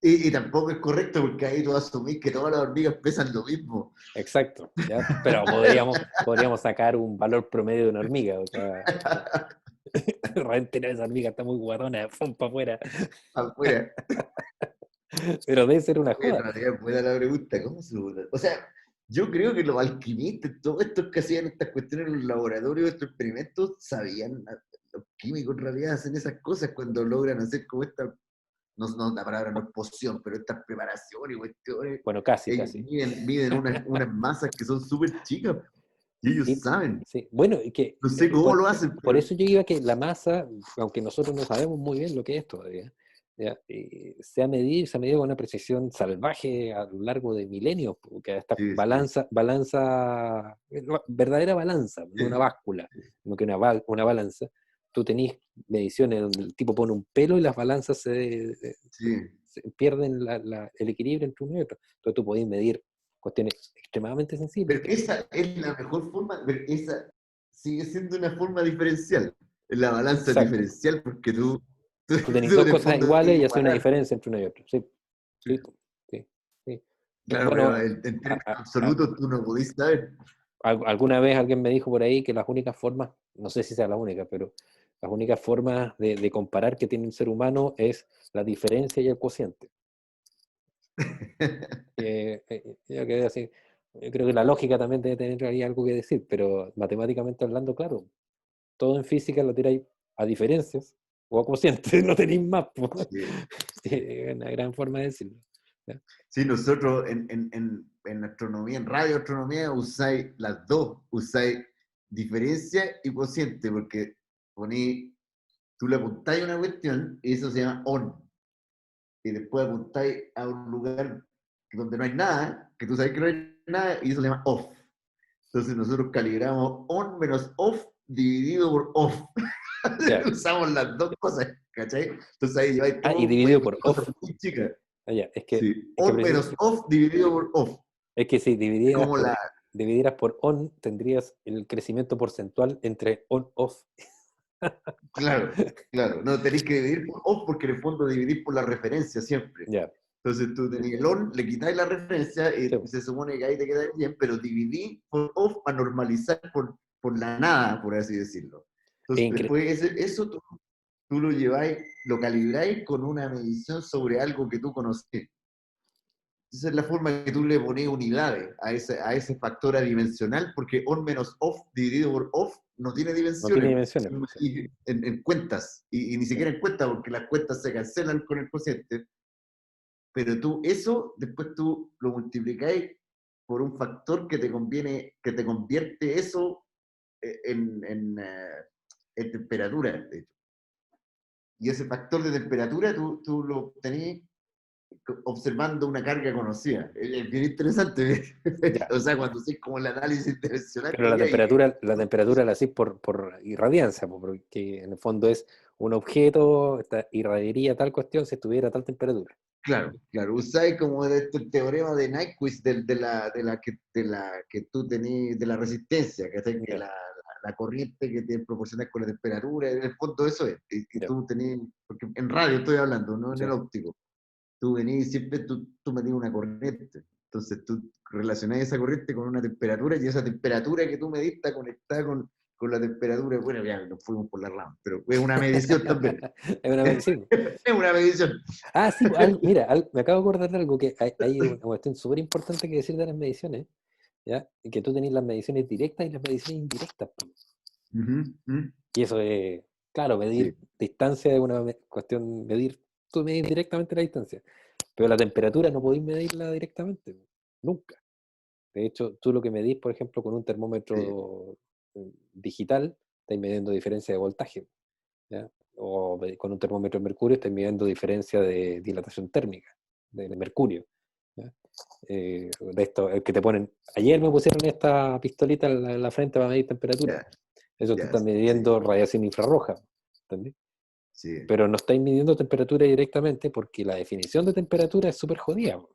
Y tampoco es correcto porque ahí tú asumís que todas las hormigas pesan lo mismo. Exacto, ¿ya? Pero podríamos sacar un valor promedio de una hormiga. O sea, realmente no, esa hormiga está muy guatona, pum, para afuera. Afuera. Pero debe ser una En joda. realidad es buena la pregunta, ¿cómo se usa? O sea, yo creo que los alquimistas, todos estos que hacían estas cuestiones en los laboratorios, estos experimentos, sabían, los químicos en realidad hacen esas cosas cuando logran hacer como esta, no, la palabra no es poción, pero estas preparaciones y cuestiones, Bueno, casi, ellos casi. miden unas masas que son súper chicas. Y ellos Y, saben. sí, bueno, y que No sé cómo lo hacen, por pero eso yo iba a que la masa, aunque nosotros no sabemos muy bien lo que es todavía, ¿ya? Se ha medido con una precisión salvaje a lo largo de milenios, porque esta sí, sí, balanza, verdadera balanza, no una sí, báscula, sino que una balanza. Tú tenés mediciones donde el tipo pone un pelo y las balanzas sí. se pierden el equilibrio entre uno y otro. Entonces tú podés medir cuestiones extremadamente sensibles. Pero esa es la mejor forma, pero esa sigue siendo una forma diferencial. La balanza es Exacto. diferencial porque Tú tenés tú dos en el cosas fondo tienes iguales que y haces una igualar. diferencia entre uno y otro. Sí, sí, sí, sí. Claro, pero Bueno, en términos absolutos tú no podés saber. alguna vez alguien me dijo por ahí que las únicas formas, no sé si sea la única, pero las únicas formas de comparar que tiene un ser humano es la diferencia y el cociente. Yo quedé así. Yo creo que la lógica también debe tener ahí algo que decir, pero matemáticamente hablando, claro, todo en física lo tiráis a diferencias o a cocientes, no tenéis más, po. Sí, sí. Es una gran forma de decirlo. ¿Ya? Sí, nosotros en astronomía, en radioastronomía, usáis las dos, usáis diferencia y cociente, porque poní, tú le apuntáis a una cuestión y eso se llama on, y después apuntáis a un lugar donde no hay nada, que tú sabes que no hay nada, y eso se llama off. Entonces nosotros calibramos on menos off dividido por off. Ya. Usamos las dos cosas, ¿cachai? Entonces ahí lleváis Ah, y todo, dividido por cosas off. muy chicas. Ah, ya. Sí, on menos off dividido por off. Es que si Como la, dividieras por on, tendrías el crecimiento porcentual entre on-off. claro, claro, no tenéis que dividir por off porque en el fondo dividís por la referencia siempre. Ya. Entonces tú tenés el on, le quitáis la referencia Sí, y se supone que ahí te queda bien, pero dividí por off a normalizar por la nada, por así decirlo. es Entonces después eso tú lo lleváis, lo calibráis con una medición sobre algo que tú conoces. Esa es la forma que tú le pones unidades a ese factor adimensional, porque on menos off dividido por off no tiene no tiene dimensiones dimensiones. Sí, en cuentas, y ni sí. siquiera en cuentas, porque las cuentas se cancelan con el cociente, pero tú eso, después tú lo multiplicáis por un factor que te conviene, que te convierte eso en temperatura, de hecho. Y ese factor de temperatura tú lo obtenés observando una carga conocida. Es bien interesante. Ya. O sea, cuando haces como el análisis internacional Pero de ella y la temperatura la hacís por irradiancia, porque en el fondo es un objeto, irradiaría tal cuestión si estuviera a tal temperatura. claro, claro, usáis como el teorema de Nyquist de la que tú tenés, de la resistencia, que Ya, la corriente que te proporciona con la temperatura, en el fondo eso es, que ya, tú tenés, porque en radio estoy hablando, no en sí. el óptico, tú venís, siempre tú metías una corriente. Entonces tú relacionás esa corriente con una temperatura y esa temperatura que tú medís está conectada con la temperatura. Bueno, ya nos fuimos por la rama, pero es una medición también. Es una medicina. Es una medición. Ah, sí, pues, mira, me acabo de acordar de algo que hay una cuestión súper importante que decir de las mediciones, ¿ya? Y que tú tenés las mediciones directas y las mediciones indirectas, po. Ujú, ujú. Y eso es, claro, Sí, medir distancia es una cuestión, tú medís directamente la distancia, pero la temperatura no podéis medirla directamente, po, nunca. De hecho, tú lo que medís, por ejemplo, con un sí, termómetro digital, estáis midiendo diferencia de voltaje, ¿ya? O con un termómetro de mercurio estáis midiendo diferencia de dilatación térmica, de mercurio, ¿ya? De esto, el que te ponen, ayer me pusieron esta pistolita en la frente para medir temperatura. ya, Eso te ya, está sí, midiendo radiación infrarroja, ¿entendés? sí. Pero no estáis midiendo temperatura directamente porque la definición de temperatura es súper jodida, po.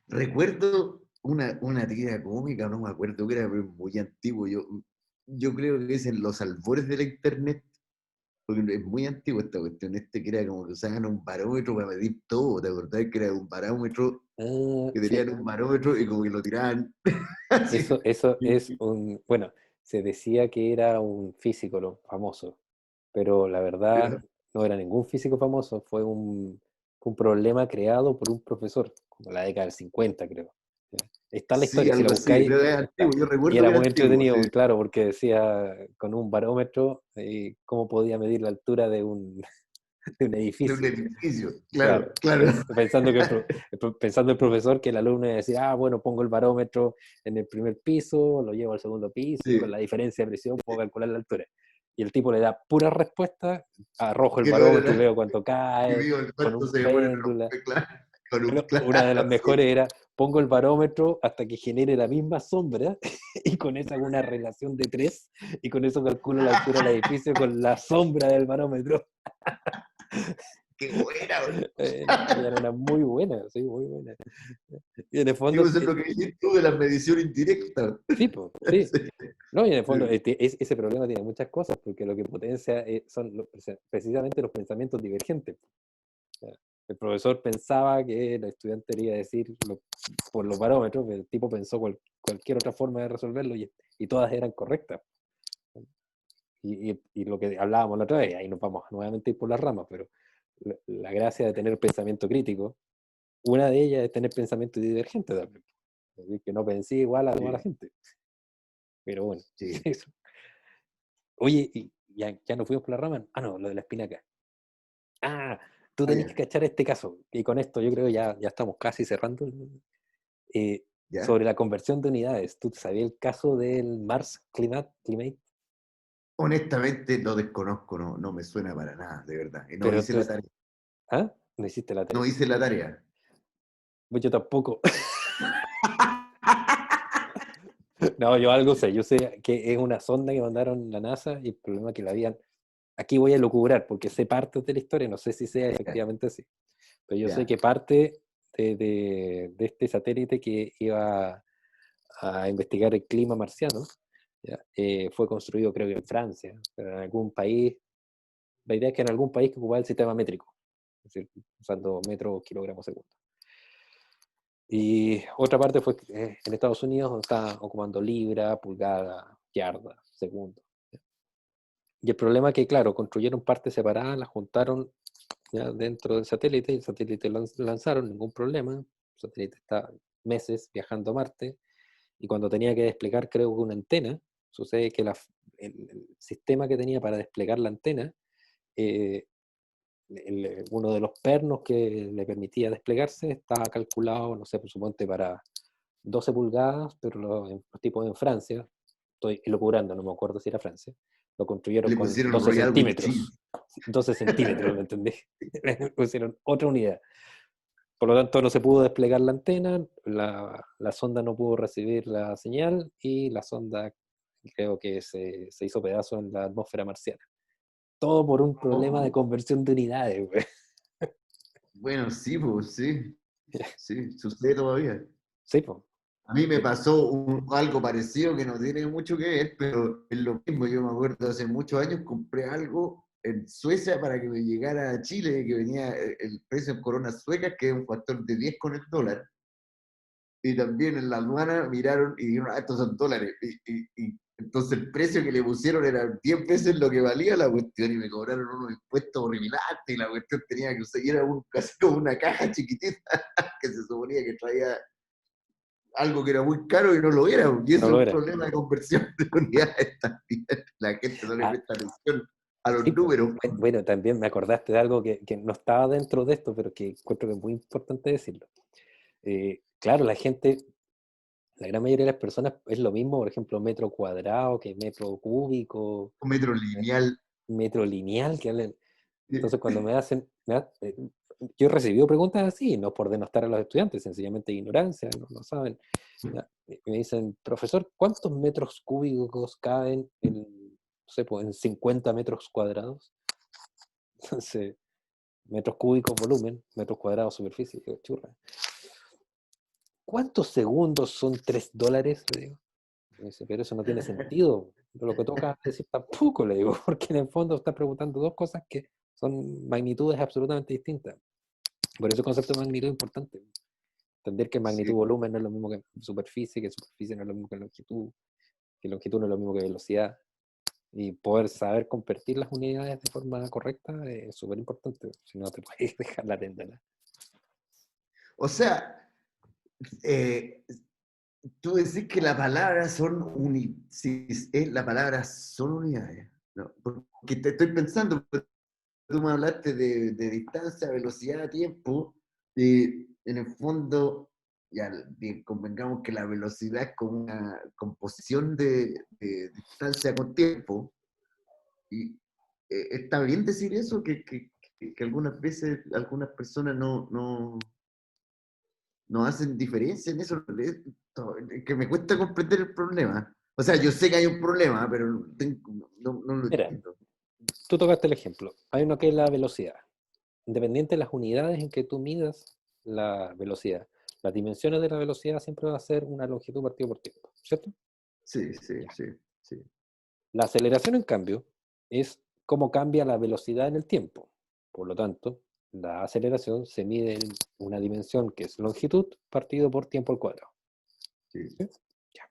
Recuerdo una tira cómica, no me acuerdo que era, pero muy antiguo. Yo creo que es en los albores de la internet, porque es muy antiguo esta cuestión, que era como que usaban un barómetro para medir todo, ¿te acordás? Que era un barómetro, Ah, que sí, tenían un barómetro y como que lo tiraban así. eso es Y- bueno, se decía que era un físico famoso, pero la verdad y- no era ningún físico famoso, fue un problema creado por un profesor, como en la década del 50 creo. ¿Ya? Está la sí, historia, si la algo así, buscáis, creo que es está. antiguo, yo Y recuerdo era que era muy antiguo, sí. entretenido, claro, porque decía con un barómetro cómo podía medir la altura de un, de un de un edificio. edificio. Claro, Claro, claro. pensando que pensando el profesor que el alumno iba a decir, bueno, pongo el barómetro en el primer piso, lo llevo al segundo piso y con Sí. la diferencia de presión puedo calcular la altura. Y el tipo le da pura respuesta, arrojo el Que lo barómetro y era, veo cuánto y cae, digo, el con cuánto un se demora en péndulo. romper, claro, con un Una de las claro, sí. mejores era, pongo el barómetro hasta que genere la misma sombra y con eso hago una relación de 3 y con eso calculo la altura del edificio con la sombra del barómetro. Qué buena, bro. Y era una muy buena, sí, muy buena. Y en el Digo, fondo, eso es lo que dices tú de la medición indirecta. sí, po, sí. Sí, No, y en el fondo, sí. ese problema tiene muchas cosas, porque lo que potencia son precisamente los pensamientos divergentes. O sea, el profesor pensaba que el estudiante le iba a decir por los parámetros, el tipo pensó cualquier otra forma de resolverlo y todas eran correctas. Y lo que hablábamos la otra vez, ahí nos vamos nuevamente a ir por las ramas, pero la gracia de tener pensamiento crítico, una de ellas es tener pensamiento divergente también. Es decir, que no pensé igual a toda la Sí, gente. Pero bueno, sí. eso. Oye, y ya nos fuimos por la rama. No, lo de la espinaca. Ah, tú Ah, tenés que ya, cachar este caso. Y con esto yo creo ya estamos casi cerrando. ya. Sobre la conversión de unidades. ¿Tú sabías el caso del Mars Climate? Honestamente lo desconozco, no, no me suena para nada, de verdad. Y no Pero hice tú, la tarea. ¿ah? No hiciste la No tarea. hice la tarea. Pues yo tampoco. No, yo algo sé. Yo sé que es una sonda que mandaron la NASA y el problema es que la habían. Aquí voy a lucubrar porque sé partes de la historia, no sé si sea Ya, efectivamente así. Pero yo sé ya. que parte de este satélite que iba a investigar el clima marciano, ¿ya? Fue construido creo que en Francia, pero en algún país, la idea es que en algún país que ocupaba el sistema métrico, es decir, usando metros, kilogramos, segundos. Y otra parte fue en Estados Unidos, donde está ocupando libra, pulgada, yarda, segundo. Y el problema es que, claro, construyeron partes separadas, las juntaron ya dentro del satélite, y el satélite lo lanzaron, ningún problema. El satélite está meses viajando a Marte, y cuando tenía que desplegar, creo que una antena, sucede que el sistema que tenía para desplegar la antena, eh, uno de los pernos que le permitía desplegarse estaba calculado, no sé, por suponte para 12 pulgadas, pero los tipos en Francia, estoy elucubrando, no me acuerdo si era Francia, lo construyeron Le con pusieron 12 Royal with Cheese. centímetros. 12 centímetros, ¿me entendés? Le pusieron otra unidad. Por lo tanto, no se pudo desplegar la antena, la sonda no pudo recibir la señal y la sonda creo que se hizo pedazo en la atmósfera marciana. Todo por un problema de Oh, conversión de unidades, güey. bueno, sí, pues, sí. Sí, sucede todavía. Sí, pues. A mí me pasó algo parecido que no tiene mucho que ver, pero es lo mismo. Yo me acuerdo hace muchos años compré algo en Suecia para que me llegara a Chile, que venía el precio en coronas suecas, que es un factor de 10 con el dólar. Y también en la aduana miraron y dijeron, estos son dólares. Y entonces el precio que le pusieron era 10 veces lo que valía la cuestión y me cobraron unos impuestos horripilantes y la cuestión tenía que usar, y era casi como una caja chiquitita que se suponía que traía algo que era muy caro y no lo era, y No eso es lo un era. problema de conversión de unidades también. La gente no le Ah, presta atención a los sí, pues. números. Bueno, también me acordaste de algo que no estaba dentro de esto, pero que encuentro que es muy importante decirlo. Claro, la gente, la gran mayoría de las personas es lo mismo, por ejemplo, metro cuadrado que metro cúbico, Un metro eh, lineal. metro lineal que hablan. Entonces, cuando yo he recibido preguntas así, no por denostar a los estudiantes, sencillamente ignorancia, no saben. ¿Ya? Me dicen, profesor, ¿cuántos metros cúbicos caben no sé, pues, en 50 metros cuadrados? Entonces, metros cúbicos volumen, metros cuadrados superficie, digo, churra. ¿Cuántos segundos son $3? Le digo. Me dice, pero eso no tiene sentido. Lo que toca decir tampoco, le digo, porque en el fondo está preguntando dos cosas que son magnitudes absolutamente distintas. Por eso el concepto de magnitud es importante. Entender que Sí. magnitud-volumen no es lo mismo que superficie no es lo mismo que longitud no es lo mismo que velocidad. Y poder saber convertir las unidades de forma correcta es súper importante. Si no, te puedes dejar la tendana. O sea, eh, tú decís que la palabra son sí, la palabra son unidades. ¿No? Porque te estoy pensando, tú me hablaste de distancia, velocidad, tiempo, en el fondo, ya convengamos que la velocidad es como una composición de distancia con tiempo, y está bien decir eso, que algunas veces algunas personas no hacen diferencia en eso, que me cuesta comprender el problema. O sea, yo sé que hay un problema, pero no lo Mira, entiendo. tú tocaste el ejemplo. Hay uno que es la velocidad. Independiente de las unidades en que tú midas la velocidad, las dimensiones de la velocidad siempre va a ser una longitud partido por tiempo, ¿cierto? Sí, sí, Ya. sí, sí. La aceleración, en cambio, es cómo cambia la velocidad en el tiempo. Por lo tanto, la aceleración se mide en una dimensión que es longitud partido por tiempo al cuadrado. Sí. ¿Sí? Ya.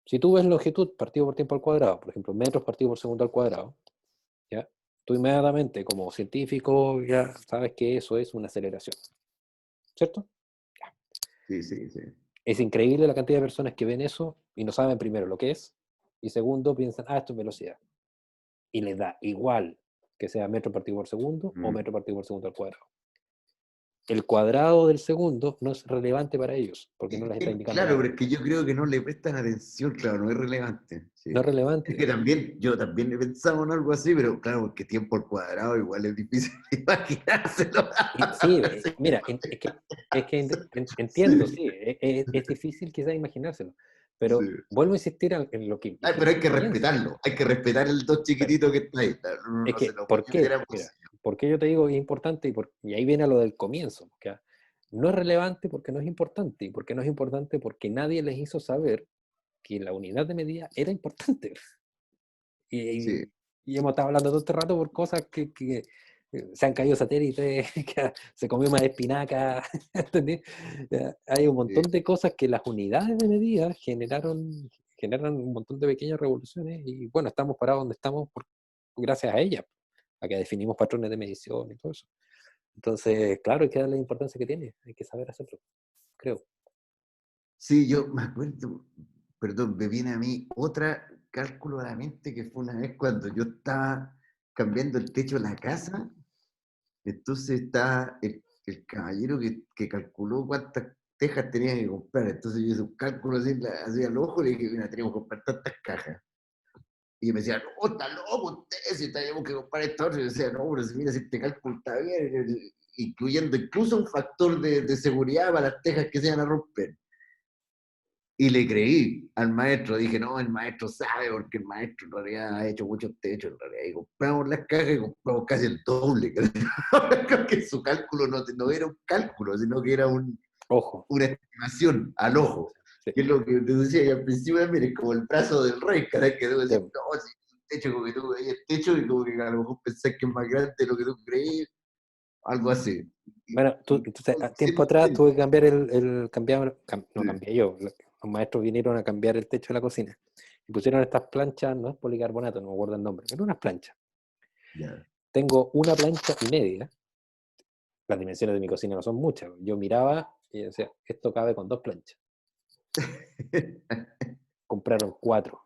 Si tú ves longitud partido por tiempo al cuadrado, por ejemplo, metros partido por segundo al cuadrado, ¿ya? Tú inmediatamente, como científico, ya sabes que eso es una aceleración, ¿cierto? Ya. Sí, sí, sí. Es increíble la cantidad de personas que ven eso y no saben primero lo que es, y segundo piensan, esto es velocidad. Y les da igual que sea metro partido por segundo o Mm. metro partido por segundo al cuadrado. El cuadrado del segundo no es relevante para ellos, porque no les está indicando Claro, nada. pero es que yo creo que no le prestan atención, claro, no es relevante. No es Sí. Es relevante. que también, yo también he pensado en algo así, pero claro, porque tiempo al cuadrado igual es difícil imaginárselo. Y, sí, Sí, mira, entiendo, sí, sí, es difícil quizás imaginárselo, sí. pero vuelvo a insistir en lo que Ay, la pero hay gente que piensa. respetarlo, hay que respetar el dos Claro. chiquitito que está ahí. No, Es no se que, lo puede ¿por meter qué? a Mira, bolsillo. ¿por qué yo te digo que es importante? Y ahí viene a lo del comienzo. Porque no es relevante porque no es importante. Y porque no es importante porque nadie les hizo saber que la unidad de medida era importante. Y, Sí, y hemos estado hablando todo este rato por cosas que se han caído satélites, que se comió más espinaca, ¿entendí? Hay un montón sí. de cosas que las unidades de medida generan un montón de pequeñas revoluciones y bueno, estamos parados donde estamos gracias a ellas, a que definimos patrones de medición y todo eso. Entonces, claro, hay que darle la importancia que tiene, hay que saber hacerlo, creo. Sí, yo me acuerdo, perdón, me viene a mí otra cálculo a la mente que fue una vez cuando yo estaba cambiando el techo de la casa. Entonces está el caballero que calculó cuántas tejas tenía que comprar. Entonces yo hice un cálculo así, así al ojo y le dije, mira, tenemos que comprar tantas cajas. Y me decía, no, está loco usted, si tenemos que comprar esto otro. Y yo decía, no, pero si mira, si este cálculo está bien, incluyendo incluso un factor de seguridad para las tejas que se van a romper. Y le creí al maestro, dije, no, el maestro sabe, porque el maestro en realidad ha hecho muchos techos, en realidad. Y compramos las cajas y compramos casi el doble. Creo que su cálculo no era un cálculo, sino que era Ojo. una estimación al ojo. Sí, Que es lo que te decía y al principio, mire, como el brazo del rey, cada vez que debo decir, sí. no, si el techo, como que tú veías el techo y como que a lo mejor pensás que es más grande de lo que tú crees, algo así. Bueno, Y entonces, a sí tiempo lo atrás entiendo. tuve que cambiar no Sí, cambié yo, los maestros vinieron a cambiar el techo de la cocina y pusieron estas planchas, no es policarbonato, no me acuerdo el nombre, pero unas planchas. ya. Tengo una plancha y media, las dimensiones de mi cocina no son muchas, yo miraba y decía, esto cabe con dos planchas. Compraron cuatro,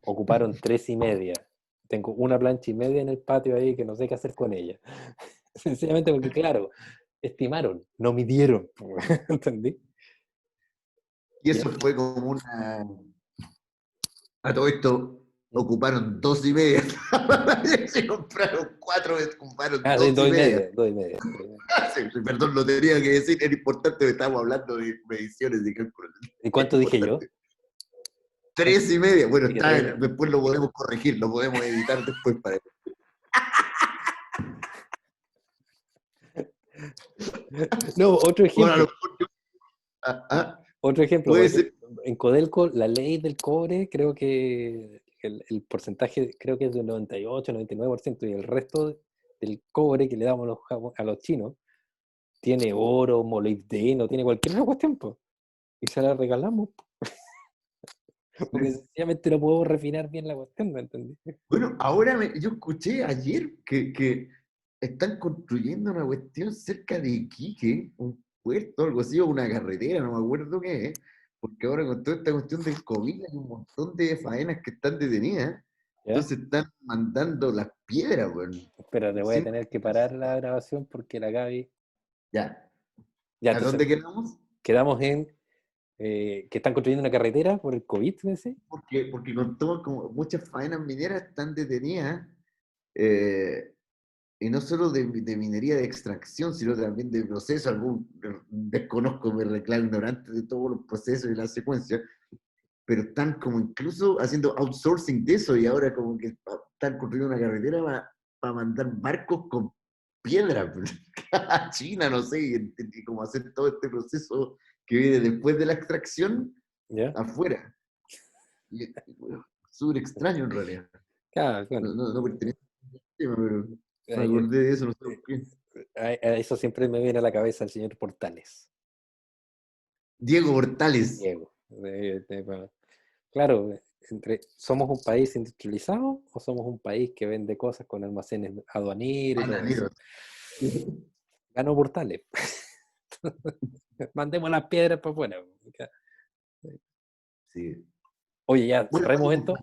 ocuparon tres y media. Tengo una plancha y media en el patio ahí que no sé qué hacer con ella. Sencillamente porque, claro, estimaron, no midieron, ¿entendí? Y ¿Ya? eso fue como una. A todo esto ocuparon 2 y media. Se compraron 4, ocuparon Ah, sí, dos y dos y media. media, dos y media. Dos y media. Sí, perdón, lo tenía que decir, era importante, que estamos hablando de mediciones de cálculo. ¿Y Es cuánto dije yo? importante. 3 y media. Bueno, Dije tres y media. después lo podemos corregir, lo podemos editar después para. No, otro Bueno, a lo ejemplo. mejor yo. Ah, ah, Otro ejemplo, por puede ejemplo, ser. en Codelco, la ley del cobre, creo que el porcentaje creo que es del 98, 99%, y el resto del cobre que le damos a los chinos tiene oro, molibdeno, tiene cualquier otra cuestión, po. Y se la regalamos, po, porque sencillamente no podemos refinar bien la cuestión, ¿me entendí? Bueno, ahora yo escuché ayer que están construyendo una cuestión cerca de Iquique, un puerto, algo así, o una carretera, no me acuerdo qué es, porque ahora con toda esta cuestión del COVID hay un montón de faenas que están detenidas, ¿Ya? Entonces están mandando las piedras, weón. Pero te voy a Sin- tener que parar la grabación porque la Gaby. Ya. Ya, ¿A entonces dónde quedamos? quedamos en que están construyendo una carretera por el COVID, ¿me decís? Porque con todo, como muchas faenas mineras están detenidas, eh, y no solo de minería de extracción, sino también de proceso. Desconozco, me reclamo ignorante de todos los procesos y las secuencias, pero están como incluso haciendo outsourcing de eso y ahora como que están construyendo una carretera para mandar barcos con piedra a China, no sé, y como hacer todo este proceso que viene después de la extracción ¿Ya? afuera. Bueno, súper extraño en realidad. Claro, bueno, No pertenece al tema, pero me ahí, acordé de eso, no sé por qué. a eso siempre me viene a la cabeza el señor Portales, Diego Portales. Diego. Claro, ¿somos un país industrializado o somos un país que vende cosas con almacenes aduaneros y todo eso? Bananeros. Ganó Portales. Mandemos las piedras para afuera. Sí. Oye, ya, Bueno, cerremos esto.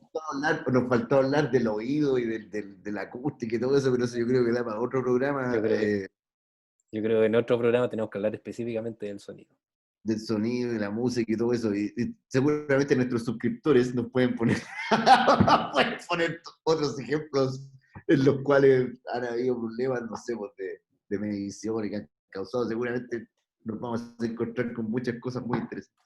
nos faltó hablar del oído y de la acústica y todo eso, pero eso yo creo que da para otro programa, Yo creo, yo creo que en otro programa tenemos que hablar específicamente del sonido. del sonido y la música y todo eso. Y seguramente nuestros suscriptores nos pueden poner, pueden poner otros ejemplos en los cuales han habido problemas, no sé, pues, de medición y que han causado. Seguramente nos vamos a encontrar con muchas cosas muy interesantes.